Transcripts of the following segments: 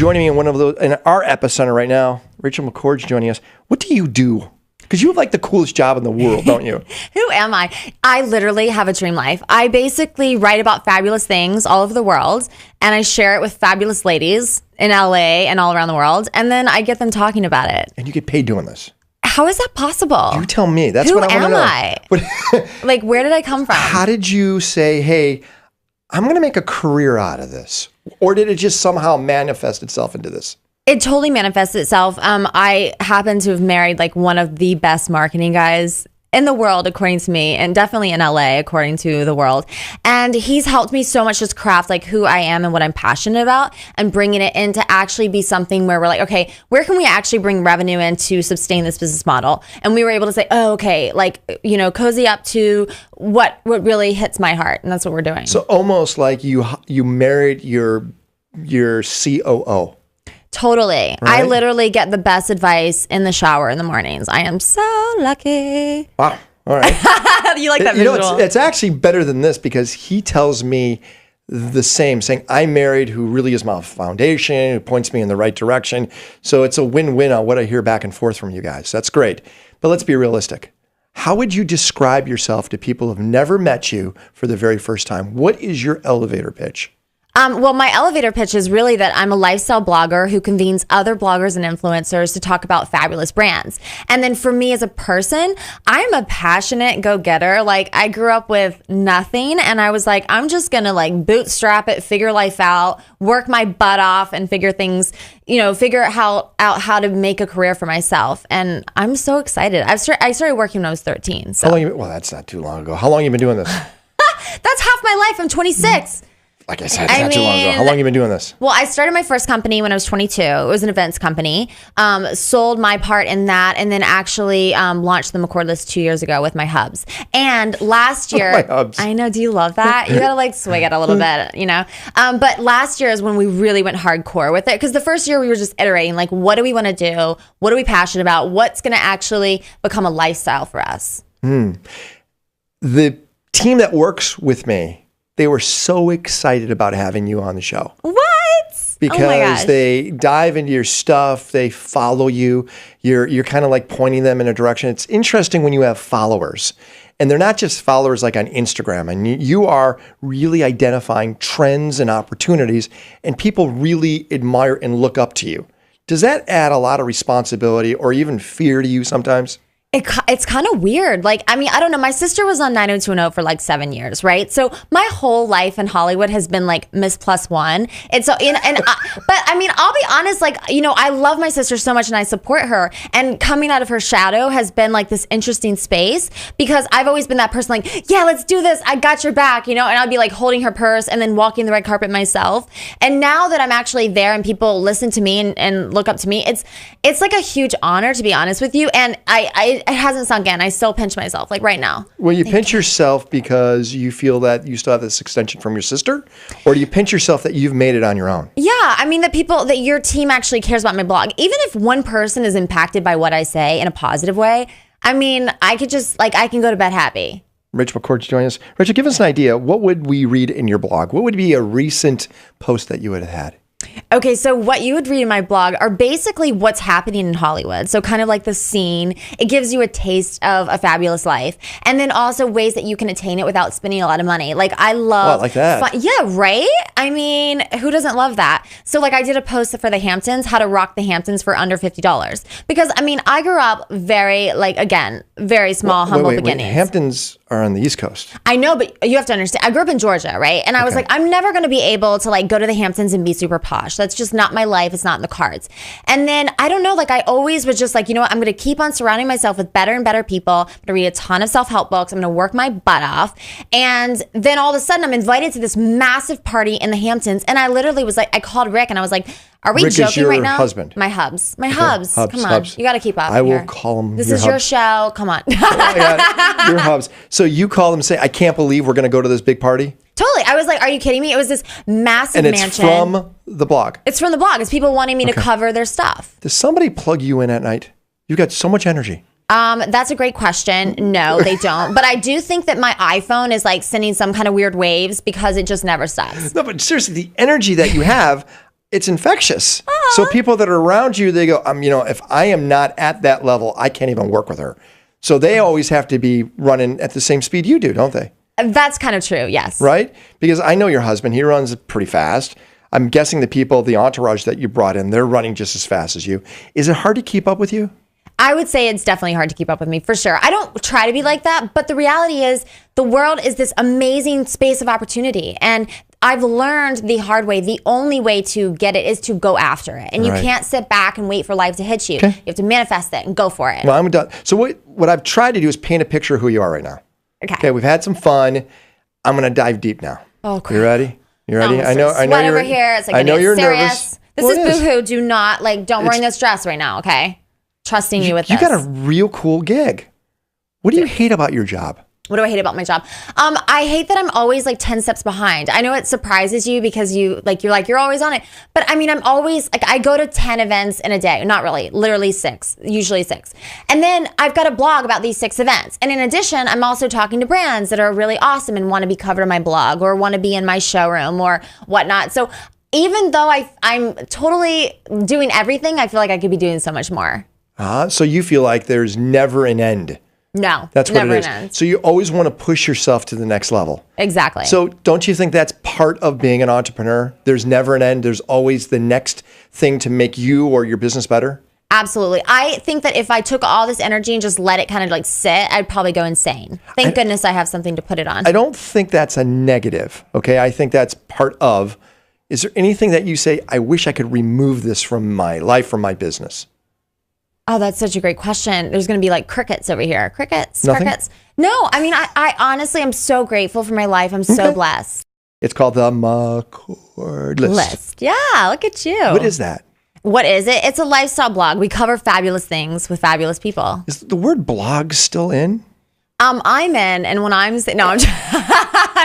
joining me in one of those in our epicenter right now. Rachel McCord's joining us. What do you do? Because you have like the coolest job in the world, don't you? Who am I? I literally have a dream life. I basically write about fabulous things all over the world, and I share it with fabulous ladies in LA and all around the world, and then I get them talking about it. And you get paid doing this. How is that possible? You tell me. That's what I want to know. Who am I? Like, where did I come from? How did you say, hey, I'm going to make a career out of this? Or did it just somehow manifest itself into this? It totally manifests itself. I happen to have married like one of the best marketing guys in the world, according to me, and definitely in LA, according to the world. And he's helped me so much just craft like who I am and what I'm passionate about, and bringing it in to actually be something where we're like, okay, where can we actually bring revenue in to sustain this business model? And we were able to say, oh, okay, like, you know, cozy up to what really hits my heart. And that's what we're doing. So almost like you married your COO. Totally. Right? I literally get the best advice in the shower in the mornings. I am so lucky. Wow. All right. You like that visual? You know, it's actually better than this because he tells me the same, saying, I'm married, who really is my foundation, who points me in the right direction. So it's a win-win on what I hear back and forth from you guys. That's great. But let's be realistic. How would you describe yourself to people who have never met you for the very first time? What is your elevator pitch? Well, my elevator pitch is really that I'm a lifestyle blogger who convenes other bloggers and influencers to talk about fabulous brands. And then for me as a person, I'm a passionate go-getter. Like, I grew up with nothing, and I was like, I'm just going to like bootstrap it, figure life out, work my butt off, and figure things, you know, figure out how to make a career for myself. And I'm so excited. I started working when I was 13. So. Well, that's not too long ago. How long have you been doing this? That's half my life. I'm 26. Like I said, it's not too long ago. How long have you been doing this? Well, I started my first company when I was 22. It was an events company. Sold my part in that, and then actually launched the McCord list 2 years ago with my hubs. And last year, my hubs. I know, do you love that? You gotta like swig it a little bit, you know? But last year is when we really went hardcore with it, because the first year we were just iterating, like, what do we want to do? What are we passionate about? What's gonna actually become a lifestyle for us? The team that works with me, they were so excited about having you on the show. What? Because they dive into your stuff, they follow you. You're kind of like pointing them in a direction. It's interesting when you have followers, and they're not just followers like on Instagram, and you are really identifying trends and opportunities, and people really admire and look up to you. Does that add a lot of responsibility or even fear to you sometimes? It's kind of weird. Like, I mean, I don't know. My sister was on 90210 for like 7 years, right? So my whole life in Hollywood has been like Miss Plus One. And so, but I mean, I'll be honest, like, you know, I love my sister so much and I support her. And coming out of her shadow has been like this interesting space, because I've always been that person like, yeah, let's do this. I got your back, you know, and I'll be like holding her purse and then walking the red carpet myself. And now that I'm actually there and people listen to me and look up to me, it's like a huge honor, to be honest with you. And it hasn't sunk in. I still pinch myself, like right now. Well, you pinch yourself because you feel that you still have this extension from your sister? Or do you pinch yourself that you've made it on your own? Yeah, I mean, that your team actually cares about my blog. Even if one person is impacted by what I say in a positive way, I mean, I could just, like, I can go to bed happy. Rachel McCord joining us. Rachel, give us an idea. What would we read in your blog? What would be a recent post that you would have had? Okay, so what you would read in my blog are basically what's happening in Hollywood. So kind of like the scene. It gives you a taste of a fabulous life. And then also ways that you can attain it without spending a lot of money. Like, I love... like that. Yeah, right? I mean, who doesn't love that? So like, I did a post for the Hamptons, how to rock the Hamptons for under $50. Because, I mean, I grew up very, like, again, very small, humble beginnings. Hamptons are on the East Coast. I know, but you have to understand, I grew up in Georgia, right? And I was like, I'm never going to be able to like go to the Hamptons and be super posh. That's just not my life. It's not in the cards. And then I don't know, like I always was just like, you know what? I'm going to keep on surrounding myself with better and better people. I'm going to read a ton of self-help books. I'm going to work my butt off. And then all of a sudden I'm invited to this massive party in the Hamptons. And I literally was like, I called Rick and I was like, are we Rick joking is your right now? Husband. My hubs. My hubs. Come on. Hubs. You got to keep up. I will here. call him. This is your show. Come on. Your hubs. So you call them and say, I can't believe we're going to go to this big party? Totally. I was like, are you kidding me? It was this massive mansion. And it's from the blog. It's from the blog. It's people wanting me to cover their stuff. Does somebody plug you in at night? You've got so much energy. That's a great question. No, they don't. But I do think that my iPhone is like sending some kind of weird waves because it just never stops. No, but seriously, the energy that you have, it's infectious. So people that are around you, they go, if I am not at that level, I can't even work with her. So they always have to be running at the same speed you do, don't they? That's kind of true, yes. Right? Because I know your husband, he runs pretty fast. I'm guessing the entourage that you brought in, they're running just as fast as you. Is it hard to keep up with you? I would say it's definitely hard to keep up with me, for sure. I don't try to be like that, but the reality is the world is this amazing space of opportunity. And I've learned the hard way. The only way to get it is to go after it. And you can't sit back and wait for life to hit you. Okay. You have to manifest it and go for it. Well, I'm done. So what I've tried to do is paint a picture of who you are right now. Okay, we've had some fun. I'm going to dive deep now. Oh, crap. You ready? You ready? I know you're over here. It's like I know you're serious. nervous. This is boohoo. Do not don't wear this dress right now, okay? Trusting you with this. You got a real cool gig. What do you hate about your job? What do I hate about my job? I hate that I'm always 10 steps behind. I know it surprises you because you're always on it. But I mean, I'm always I go to 10 events in a day. Not really, literally 6, usually 6. And then I've got a blog about these 6 events. And in addition, I'm also talking to brands that are really awesome and want to be covered in my blog or want to be in my showroom or whatnot. So even though I'm totally doing everything, I feel like I could be doing so much more. So you feel like there's never an end. No, that's what never it is. An end. So you always want to push yourself to the next level. Exactly. So don't you think that's part of being an entrepreneur? There's never an end. There's always the next thing to make you or your business better. Absolutely. I think that if I took all this energy and just let it kind of sit, I'd probably go insane. Thank goodness I have something to put it on. I don't think that's a negative. Okay. I think that's part of. Is there anything that you say, I wish I could remove this from my life, from my business? Oh, that's such a great question. There's going to be crickets over here. Crickets. Nothing? Crickets. No, I mean, I honestly, I'm so grateful for my life. I'm so blessed. It's called the McCord list. Yeah, look at you. What is that? What is it? It's a lifestyle blog. We cover fabulous things with fabulous people. Is the word blog still in? I'm in, and when I'm saying, no, I'm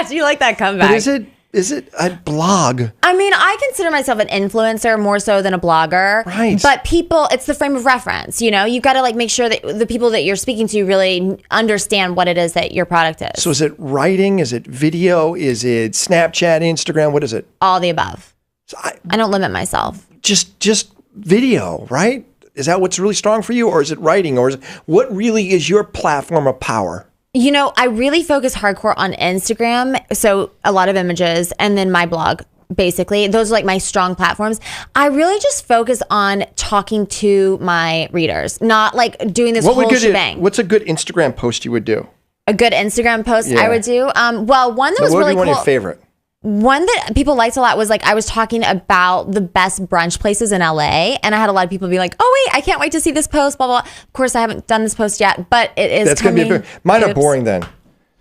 do you like that comeback? But is it a blog? I mean, I consider myself an influencer more so than a blogger. Right. But people, it's the frame of reference. You got to make sure that the people that you're speaking to really understand what it is that your product is. So is it writing? Is it video? Is it Snapchat, Instagram? What is it? All the above. So I don't limit myself. Just video, right? Is that what's really strong for you? Or is it writing? Or what really is your platform of power? I really focus hardcore on Instagram, so a lot of images, and then my blog, basically. Those are my strong platforms. I really just focus on talking to my readers, not doing this whole shebang. What's a good Instagram post you would do? A good Instagram post I would do? Well, one that was really cool. What would be one of your favorite? One that people liked a lot was I was talking about the best brunch places in LA, and I had a lot of people be like, "Oh wait, I can't wait to see this post." Blah blah. Of course, I haven't done this post yet, but it is. That's going to be mine. Are boring then.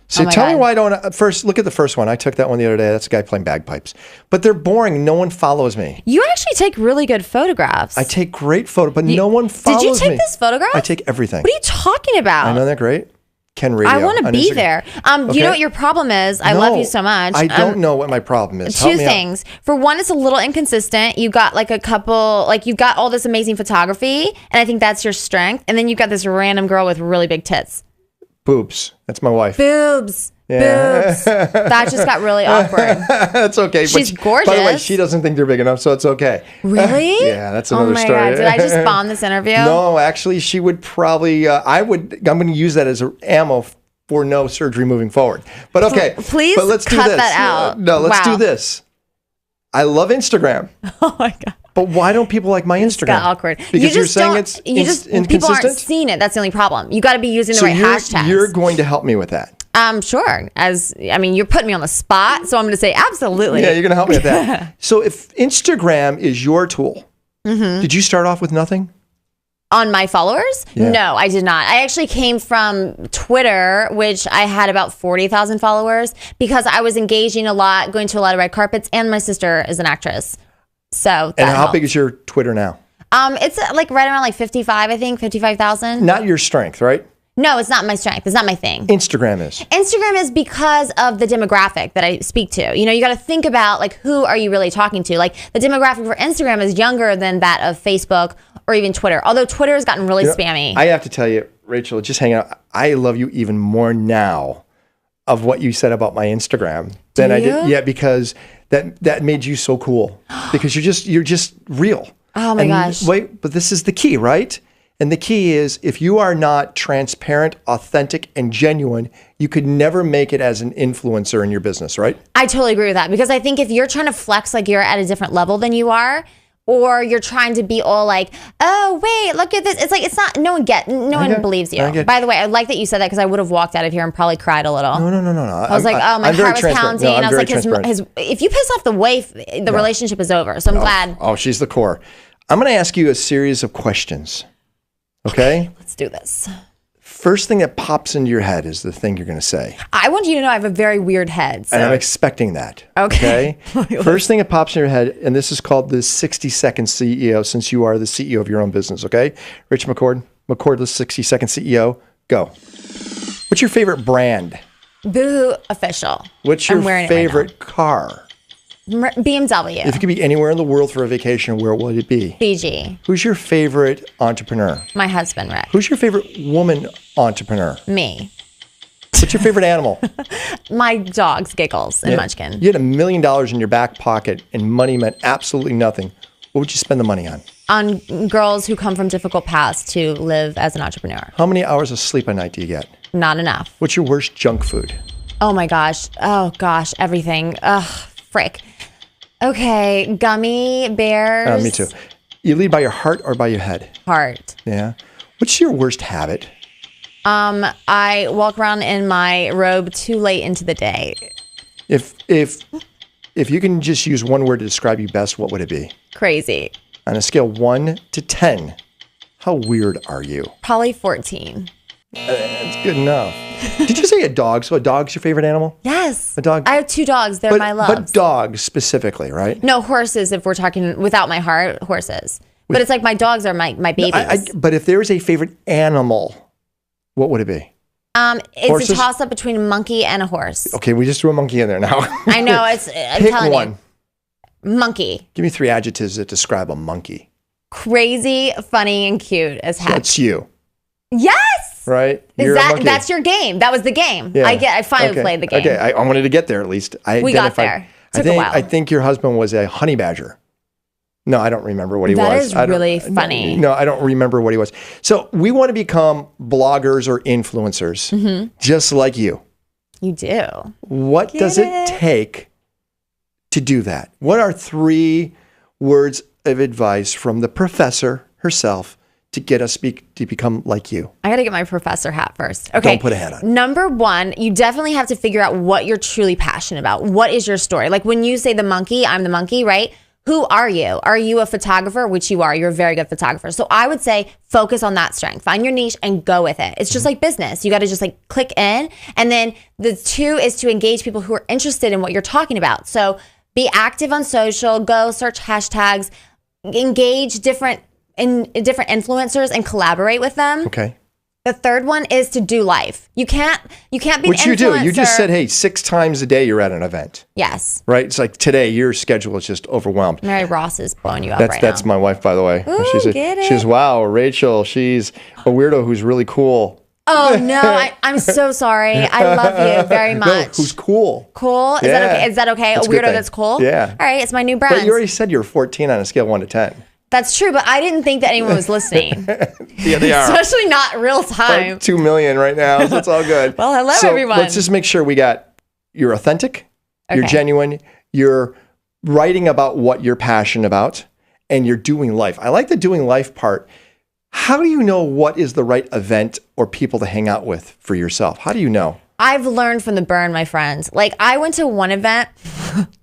So tell me why I don't. First, look at the first one. I took that one the other day. That's a guy playing bagpipes, but they're boring. No one follows me. You actually take really good photographs. I take great photos, but no one follows me. Did you take this photograph? I take everything. What are you talking about? I know they're great. Ken Radio. I want to be there. You know what your problem is? I love you so much. I don't know what my problem is. Two things. For one, it's a little inconsistent. You got a couple, you've got all this amazing photography, and I think that's your strength. And then you've got this random girl with really big tits. Boobs. That's my wife. Boobs. Yeah. Boobs. That just got really awkward. That's okay. She's gorgeous. By the way, she doesn't think they're big enough, so it's okay. Really? Yeah, that's another story. Oh my God. Did I just bomb this interview? No, actually, she would probably, I'm going to use that as ammo for no surgery moving forward. But okay. Please but let's cut do this. that out. No, let's do this. I love Instagram. Oh my God. But why don't people like my Instagram? Got awkward. Because you're saying it's inconsistent? People aren't seeing it. That's the only problem. You got to be using the right hashtags. You're going to help me with that. Sure. You're putting me on the spot, so I'm going to say absolutely. Yeah, you're going to help me with that. So if Instagram is your tool, did you start off with nothing? On my followers? Yeah. No, I did not. I actually came from Twitter, which I had about 40,000 followers because I was engaging a lot, going to a lot of red carpets, and my sister is an actress. So that how big is your Twitter now? It's right around 55, I think, 55,000. Not your strength, right? No, it's not my strength. It's not my thing. Instagram is. Instagram is because of the demographic that I speak to. You got to think about who are you really talking to? The demographic for Instagram is younger than that of Facebook or even Twitter. Although Twitter has gotten really spammy. I have to tell you, Rachel, just hang out. I love you even more now of what you said about my Instagram than I did. Yeah, because that made you so cool because you're just real. Oh my gosh. Wait, but this is the key, right? And the key is if you are not transparent, authentic, and genuine, you could never make it as an influencer in your business, right? I totally agree with that because I think if you're trying to flex like you're at a different level than you are, or you're trying to be all like, oh, wait, look at this. It's like, it's not, no one believes you. By the way, I like that you said that because I would have walked out of here and probably cried a little. No. I was like, oh, my heart was pounding. No, I was like, if you piss off the wife, the relationship is over. So I'm glad. Oh, she's the core. I'm going to ask you a series of questions. Okay? Let's do this. First thing that pops into your head is the thing you're going to say. I want you to know I have a very weird head. So. And I'm expecting that. Okay. First thing that pops in your head, and this is called the 60-second CEO, since you are the CEO of your own business, okay? Rich McCord, the 60-second CEO, go. What's your favorite brand? Boohoo Official. What's your favorite car? BMW. If you could be anywhere in the world for a vacation, where would it be? Fiji. Who's your favorite entrepreneur? My husband, Rick. Who's your favorite woman entrepreneur? Me. What's your favorite animal? My dogs, Giggles and Munchkin. You had $1 million in your back pocket and money meant absolutely nothing. What would you spend the money on? On girls who come from difficult paths to live as an entrepreneur. How many hours of sleep a night do you get? Not enough. What's your worst junk food? Oh my gosh. Oh gosh. Everything. Ugh. Frick. Okay. Gummy bears. Me too. You lead by your heart or by your head? Heart. Yeah. What's your worst habit? I walk around in my robe too late into the day. If you can just use one word to describe you best, what would it be? Crazy. On a scale 1 to 10, how weird are you? Probably 14. That's good enough. Did you say a dog? So a dog's your favorite animal? Yes. A dog? I have 2 dogs. They're my loves. But dogs specifically, right? No, horses, if we're talking without my heart, horses. But it's like my dogs are my babies. But if there is a favorite animal, what would it be? It's Horses? a toss-up between a monkey and a horse. Okay, we just threw a monkey in there now. I know. I'm Pick telling one. you. Monkey. Give me 3 adjectives that describe a monkey. Crazy, funny, and cute as heck. That's you. Yes! Right? That's your game. That was the game. Yeah. I finally played the game. Okay, I wanted to get there at least. We got there. Took a while. I think your husband was a honey badger. No, I don't remember what he was. That is really funny. No, I don't remember what he was. So we want to become bloggers or influencers, just like you. You do. What does it take to do that? What are 3 words of advice from the professor herself to get us to become like you? I got to get my professor hat first. Okay. Don't put a hat on. Number 1, you definitely have to figure out what you're truly passionate about. What is your story? Like when you say the monkey, I'm the monkey, right? Who are you? Are you a photographer? Which you are. You're a very good photographer. So I would say focus on that strength. Find your niche and go with it. It's just like business. You got to just like click in. And then the 2 is to engage people who are interested in what you're talking about. So be active on social. Go search hashtags. Engage different influencers and collaborate with them. Okay. The 3rd one is to do life. You can't be an influencer. Which you do. You just said, hey, 6 times a day you're at an event. Yes. Right? It's like today your schedule is just overwhelmed. Mary Ross is blowing you up right now. That's my wife, by the way. Ooh, She's wow, Rachel, she's a weirdo who's really cool. Oh, no. I'm so sorry. I love you very much. No, who's cool. Cool? Is that okay? That's a weirdo that's cool? Yeah. All right. It's my new brand. But you already said you're 14 on a scale of 1 to 10. That's true, but I didn't think that anyone was listening. Yeah, they are. Especially not real time. Like 2 million right now, so it's all good. Well, hello, everyone. Let's just make sure you're authentic, you're genuine, you're writing about what you're passionate about, and you're doing life. I like the doing life part. How do you know what is the right event or people to hang out with for yourself? How do you know? I've learned from the burn, my friends. Like I went to one event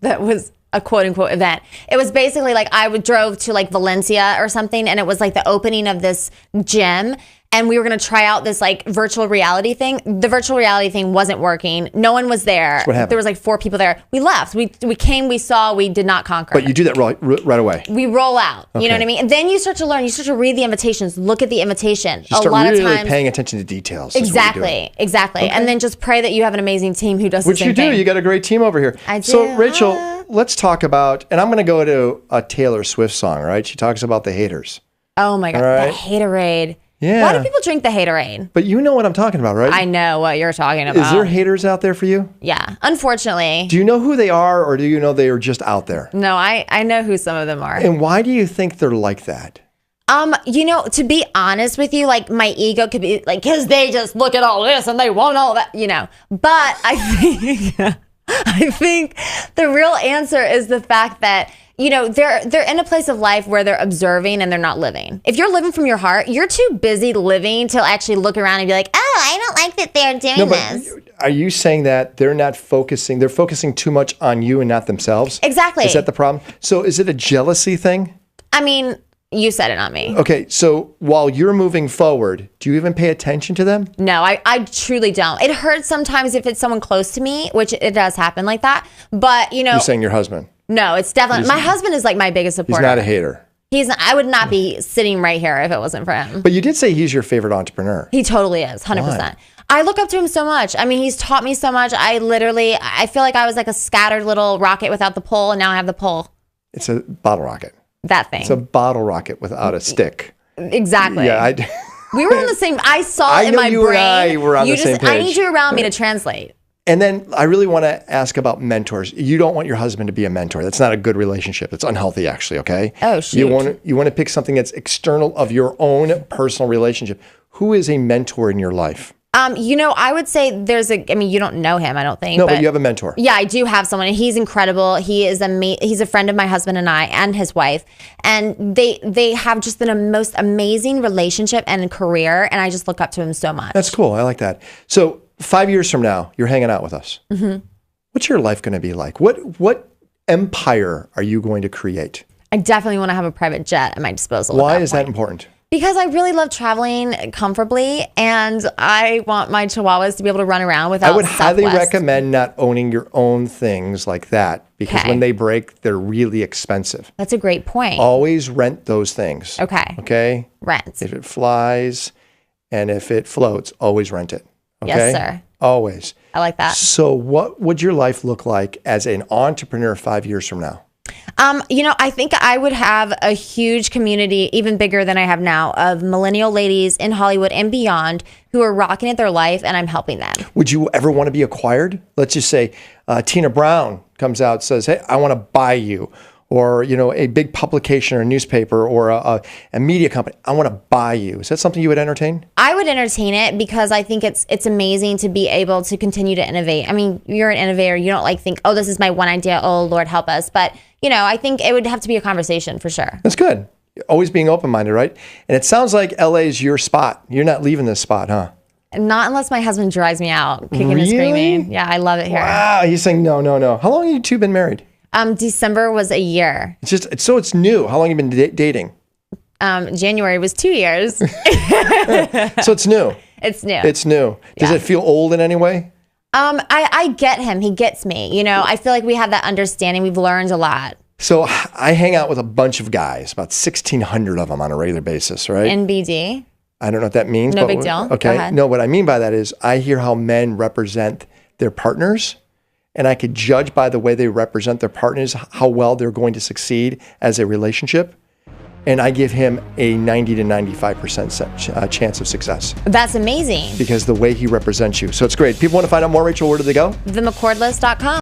that was a quote unquote event. It was basically like drove to like Valencia or something, and it was like the opening of this gym, and we were going to try out this like virtual reality thing. The virtual reality thing wasn't working. No one was there. So what happened? There was like 4 people there. We left. We came, we saw, we did not conquer. But you do that right away. We roll out. You know what I mean? And then you start to learn. You start to read the invitations. Look at the invitation. You start really paying attention to details. Exactly. Okay. And then just pray that you have an amazing team who does the same thing. Which you do. You got a great team over here. I do. So Rachel, let's talk about, and I'm going to go to a Taylor Swift song, right? She talks about the haters. Oh my God. Right. The haterade. Yeah. Why do people drink the haterade? But you know what I'm talking about, right? I know what you're talking about. Is there haters out there for you? Yeah, unfortunately. Do you know who they are, or do you know they are just out there? No, I know who some of them are. And why do you think they're like that? To be honest with you, like my ego could be like, because they just look at all this and they want all that, But I think the real answer is the fact that they're in a place of life where they're observing and they're not living. If you're living from your heart, you're too busy living to actually look around and be like, oh, I don't like that they're doing this. Are you saying that they're not focusing? They're focusing too much on you and not themselves? Exactly. Is that the problem? So is it a jealousy thing? I mean, you said it, not me. Okay, so while you're moving forward, do you even pay attention to them? No, I truly don't. It hurts sometimes if it's someone close to me, which it does happen like that. But, You're saying your husband? No, it's definitely, my husband is like my biggest supporter. He's not a hater. I would not be sitting right here if it wasn't for him. But you did say he's your favorite entrepreneur. He totally is, 100%. Why? I look up to him so much. I mean, he's taught me so much. I feel like I was like a scattered little rocket without the pole, and now I have the pole. It's a bottle rocket. That thing. It's a bottle rocket without a stick. Exactly. Yeah, we were on the same, I saw it in my brain. You and I were on the same page. I need you around me to translate. And then I really want to ask about mentors. You don't want your husband to be a mentor. That's not a good relationship. It's unhealthy, actually, okay? Oh, shoot. You want to pick something that's external of your own personal relationship. Who is a mentor in your life? I would say you don't know him, I don't think. No, but you have a mentor. Yeah, I do have someone, and he's incredible. He is he's a friend of my husband and I, and his wife. And they have just the most amazing relationship and career, and I just look up to him so much. That's cool. I like that. So 5 years from now, you're hanging out with us. Mm-hmm. What's your life going to be like? What empire are you going to create? I definitely want to have a private jet at my disposal. Why is that important? Because I really love traveling comfortably, and I want my chihuahuas to be able to run around without I would highly recommend not owning your own things like that, because when they break, they're really expensive. That's a great point. Always rent those things. Okay. Okay? Rent. If it flies and if it floats, always rent it. Okay? Yes, sir. Always. I like that. So what would your life look like as an entrepreneur 5 years from now? I think I would have a huge community, even bigger than I have now, of millennial ladies in Hollywood and beyond who are rocking at their life, and I'm helping them. Would you ever want to be acquired? Let's just say Tina Brown comes out and says, hey, I want to buy you. Or, a big publication or a newspaper or a media company. I want to buy you. Is that something you would entertain? I would entertain it because I think it's amazing to be able to continue to innovate. I mean, you're an innovator. You don't think, oh, this is my one idea. Oh, Lord, help us. But, I think it would have to be a conversation for sure. That's good. Always being open-minded, right? And it sounds like LA is your spot. You're not leaving this spot, huh? Not unless my husband drives me out, kicking and screaming. Yeah, I love it here. Wow. He's saying no. How long have you two been married? December was a year. It's new. How long have you been dating? January was 2 years. So it's new. It's new. It's new. Does it feel old in any way? I get him. He gets me. I feel like we have that understanding. We've learned a lot. So I hang out with a bunch of guys, about 1,600 of them on a regular basis, right? NBD. I don't know what that means. No big deal. Okay. No, what I mean by that is I hear how men represent their partners, and I could judge by the way they represent their partners how well they're going to succeed as a relationship. And I give him a 90 to 95% chance of success. That's amazing. Because the way he represents you. So it's great. People want to find out more, Rachel, where do they go? TheMcCordList.com.